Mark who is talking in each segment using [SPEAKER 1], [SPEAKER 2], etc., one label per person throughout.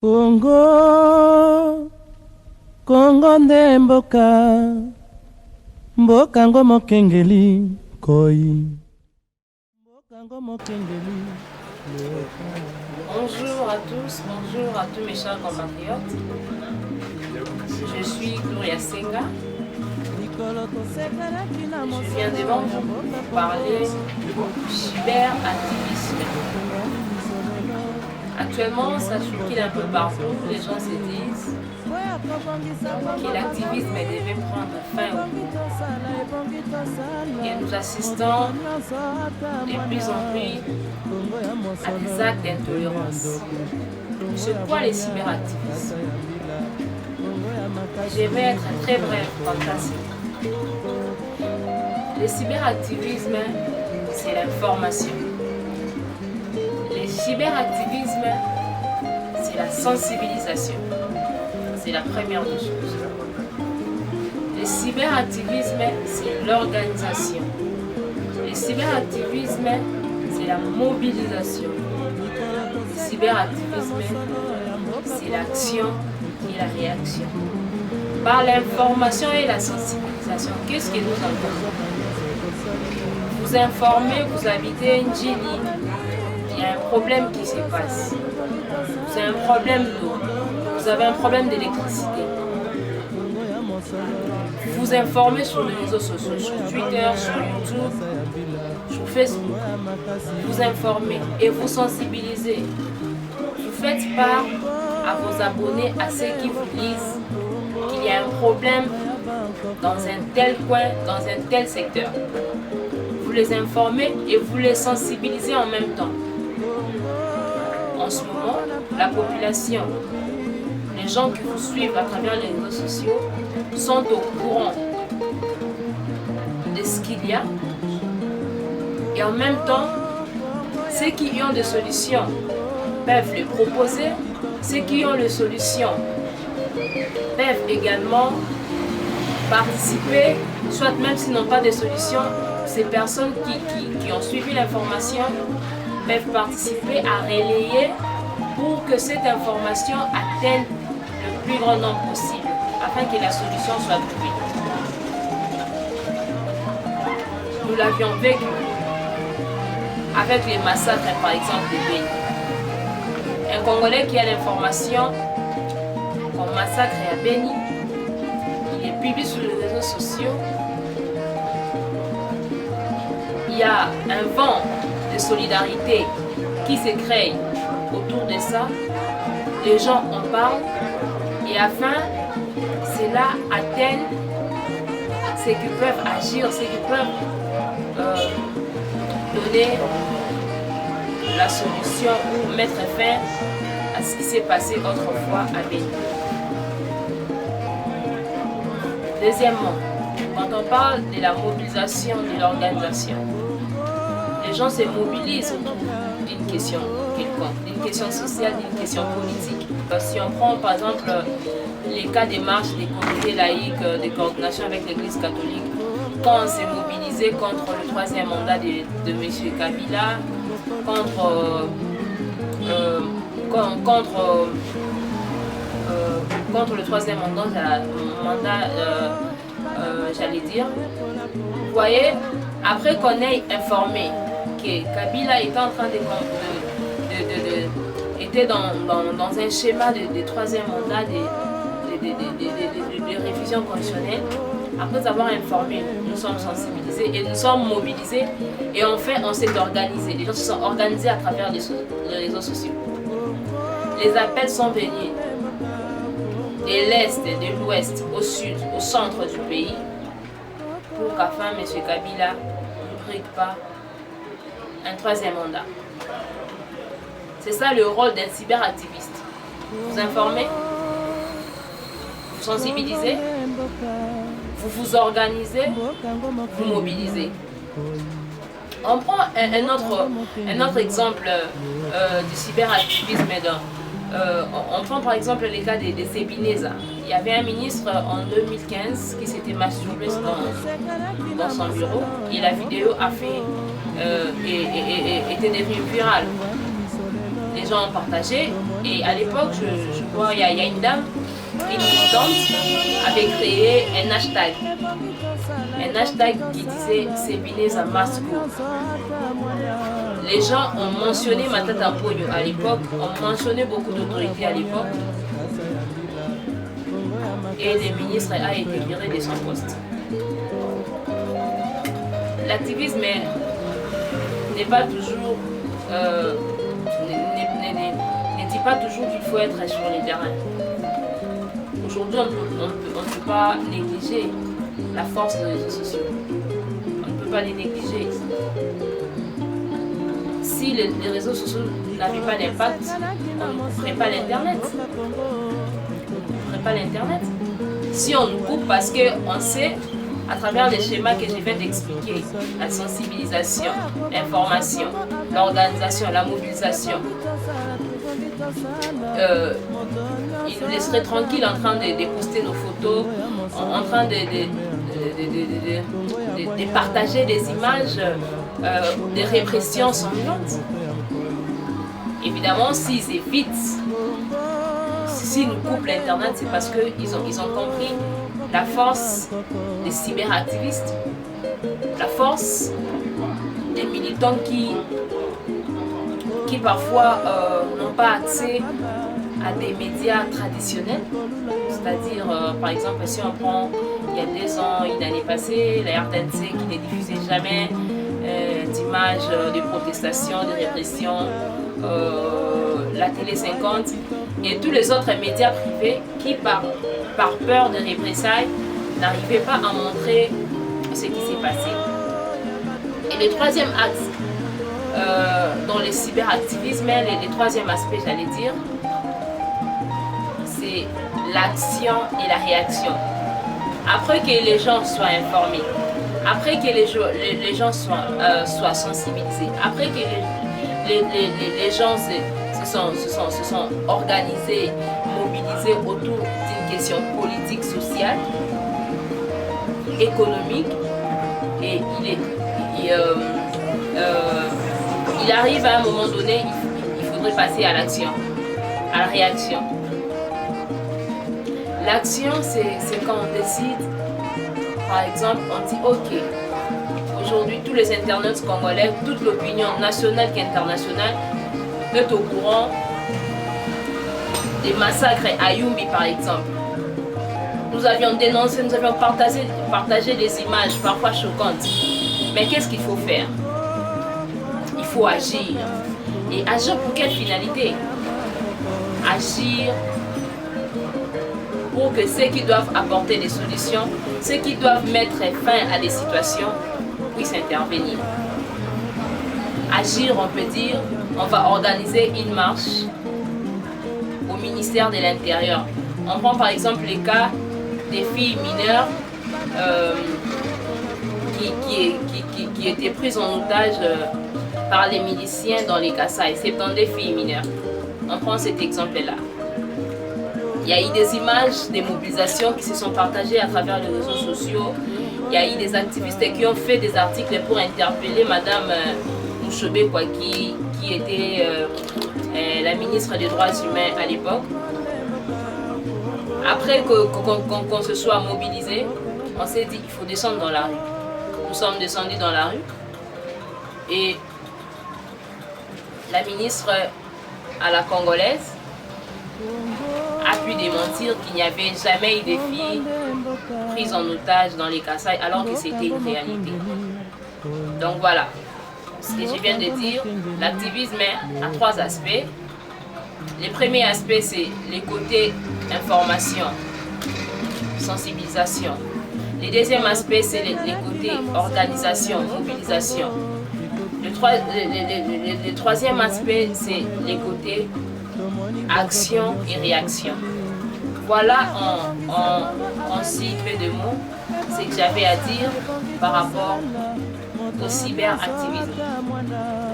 [SPEAKER 1] Congo, Congo nde mboka, mboka ngo mokengeli koi, mboka ngo mokengeli.
[SPEAKER 2] Bonjour à tous mes chers compatriotes. Je suis Gloria Senga. Je viens devant vous pour parler du cyberactivisme. Actuellement, ça circule un peu partout. Les gens se disent que l'activisme devait prendre fin au monde. Et nous assistons de plus en plus à des actes d'intolérance. C'est quoi les cyberactivistes? Je vais être très bref quant à ça. Le cyberactivisme, c'est l'information. Le cyberactivisme, c'est la sensibilisation. C'est la première des choses. Le cyberactivisme, c'est l'organisation. Le cyberactivisme, c'est la mobilisation. Le cyberactivisme, c'est l'action et la réaction. Par l'information et la sensibilisation, qu'est-ce que nous entendons? Vous informez, vous habitez Ndjili, il y a un problème qui se passe. Vous avez un problème d'eau, vous avez un problème d'électricité. Vous informez sur les réseaux sociaux, sur Twitter, sur YouTube, sur Facebook. Vous informez et vous sensibilisez. Vous faites part à vos abonnés, à ceux qui vous lisent, qu'il y a un problème dans un tel coin, dans un tel secteur. Vous les informez et vous les sensibilisez en même temps. En ce moment, la population, les gens qui vous suivent à travers les réseaux sociaux sont au courant de ce qu'il y a. Et en même temps, ceux qui ont des solutions peuvent les proposer. Ceux qui ont les solutions peuvent également participer, soit même s'ils n'ont pas de solutions, ces personnes qui ont suivi l'information peuvent participer à relayer pour que cette information atteigne le plus grand nombre possible, afin que la solution soit trouvée. Nous l'avions vécu avec les massacres, par exemple, de Béni. Un Congolais qui a l'information qu'on massacre à Béni, il est publié sur les réseaux sociaux. Il y a un vent de solidarité qui se crée autour de ça. Les gens en parlent et afin, cela atteigne ceux qui peuvent agir, ceux qui peuvent donner la solution ou mettre fin à ce qui s'est passé autrefois à Béni. Deuxièmement, quand on parle de la mobilisation de l'organisation, les gens se mobilisent autour d'une question quelconque, d'une question sociale, d'une question politique. Si on prend par exemple les cas des marches des communautés laïques, de coordination avec l'Église catholique, quand on s'est mobilisé contre le troisième mandat de M. Kabila, contre le troisième mandat, j'allais dire. Vous voyez, après qu'on ait informé que Kabila était en train était dans un schéma de troisième mandat de révision constitutionnelle, après avoir informé, nous sommes sensibilisés et nous sommes mobilisés et en fait on s'est organisé. Les gens se sont organisés à travers les réseaux sociaux. Les appels sont venus de l'Est, de l'Ouest, au Sud, au centre du pays pour qu'afin M. Kabila ne brigue pas un troisième mandat. C'est ça le rôle d'un cyberactiviste. Vous informez, vous sensibilisez, vous vous organisez, vous mobilisez. On prend un autre exemple du cyberactivisme. On prend par exemple le cas de Sebineza. Il y avait un ministre en 2015 qui s'était masturbé dans son bureau et la vidéo a fait était devenue virale. les gens ont partagé. Et à l'époque, je vois, il y a une dame, une militante, avait créé un hashtag. Un hashtag qui disait Sebineza must go. Les gens ont mentionné Matata Ponyo à l'époque, ont mentionné beaucoup d'autorités à l'époque. Et le ministre a été viré de son poste. L'activisme n'est pas toujours, ne dit pas toujours qu'il faut être sur les terrains. Aujourd'hui, on ne peut pas négliger la force des réseaux sociaux. On ne peut pas les négliger. Si les réseaux sociaux n'avaient pas d'impact, on ne ferait pas l'Internet. On ne ferait pas l'Internet. Si on nous coupe parce qu'on sait, à travers les schémas que je viens d'expliquer, la sensibilisation, l'information, l'organisation, la mobilisation, ils nous laisseraient tranquilles en train de poster nos photos, en train de partager des images de répression sanglante. Évidemment, s'ils évitent, s'ils nous coupent l'Internet, c'est parce qu'ils ont compris la force des cyberactivistes, la force des militants qui parfois n'ont pas accès à des médias traditionnels. C'est-à-dire, par exemple, si on prend il y a 2 ans, une année passée, la RTNC qui ne diffusait jamais d'images de protestations, de répression, la Télé 50 et tous les autres médias privés qui, par peur de représailles, n'arrivaient pas à montrer ce qui s'est passé. Et le troisième axe, dans le cyberactivisme, le troisième aspect, j'allais dire, c'est l'action et la réaction. Après que les gens soient informés, après que les gens soient sensibilisés, après que les gens se sont organisés, mobilisés autour d'une question politique, sociale, économique, et il arrive à un moment donné, il faudrait passer à l'action, à la réaction. L'action, c'est quand on décide, par exemple, on dit ok, aujourd'hui tous les internautes congolais, toute l'opinion nationale qu'internationale est au courant des massacres à Yumbi par exemple. Nous avions dénoncé, nous avions partagé des images parfois choquantes. Mais qu'est-ce qu'il faut faire? Il faut agir. Et agir pour quelle finalité? Agir pour que ceux qui doivent apporter des solutions, ceux qui doivent mettre fin à des situations, puissent intervenir. Agir, on peut dire, on va organiser une marche au ministère de l'Intérieur. On prend par exemple les cas des filles mineures qui étaient prises en otage par les miliciens dans les Kasaï, 72 filles mineures. On prend cet exemple-là. Il y a eu des images, des mobilisations qui se sont partagées à travers les réseaux sociaux. Il y a eu des activistes qui ont fait des articles pour interpeller Madame Mouchobe, qui était la ministre des Droits humains à l'époque. Après qu'on se soit mobilisé, on s'est dit qu'il faut descendre dans la rue. Nous sommes descendus dans la rue et la ministre à la congolaise a pu démentir qu'il n'y avait jamais eu de filles prises en otage dans les Kasaï alors que c'était une réalité. Donc voilà, ce que je viens de dire, l'activisme a 3 aspects. Le premier aspect, c'est les côtés information, sensibilisation. Le deuxième aspect, c'est les côtés organisation, mobilisation. Le troisième aspect, c'est les côtés action et réaction. Voilà en si peu de mots ce que j'avais à dire par rapport au cyberactivisme.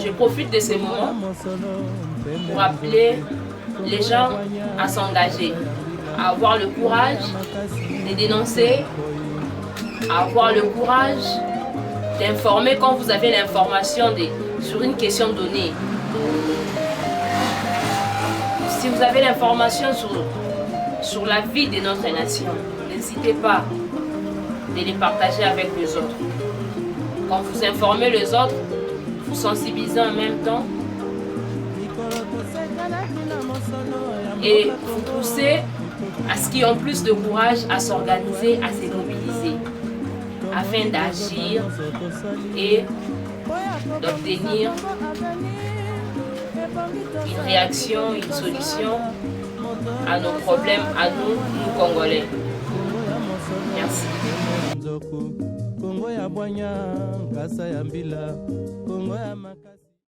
[SPEAKER 2] Je profite de ce moment pour appeler les gens à s'engager, à avoir le courage de dénoncer, à avoir le courage d'informer quand vous avez l'information sur une question donnée. Si vous avez l'information sur la vie de notre nation, n'hésitez pas de les partager avec les autres. Quand vous informez les autres, vous sensibilisez en même temps et vous poussez à ce qu'ils ont plus de courage à s'organiser, à se mobiliser afin d'agir et d'obtenir une réaction, une solution à nos problèmes, à nous, nous Congolais. Merci.
[SPEAKER 1] Kongo ya Bwanya, Ngasa ya Mbila, Kongo ya Makasi.